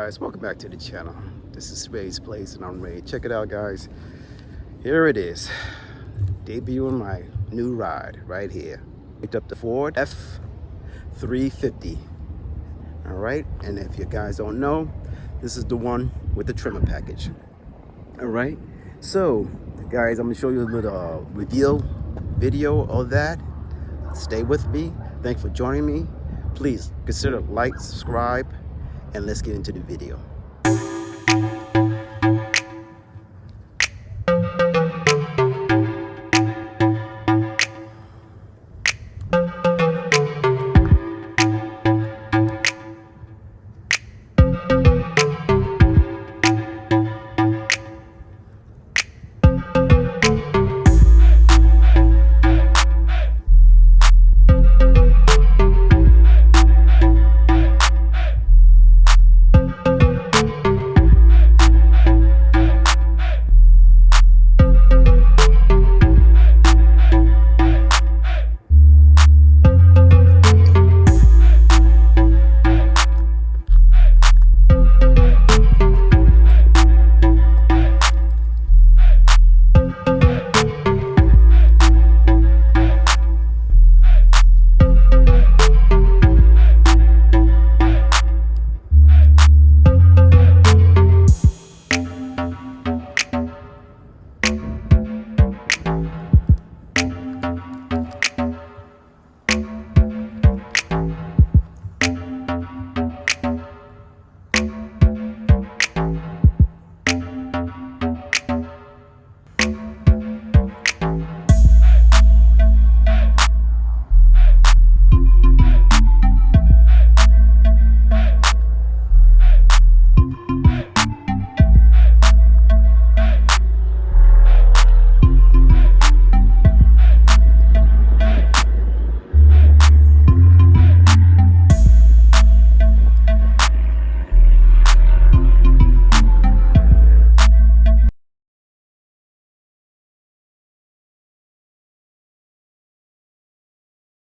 guys, welcome back to the channel. This is Ray's Place and I'm Ray. Check it out, guys. Here it is, debuting my new ride right here. Picked up the Ford F-350. All right, and if you guys don't know, this is the one with the Tremor package. All right, so guys, I'm gonna show you a little reveal video of that. Stay with me. Thanks for joining me. Please consider like, subscribe, and let's get into the video.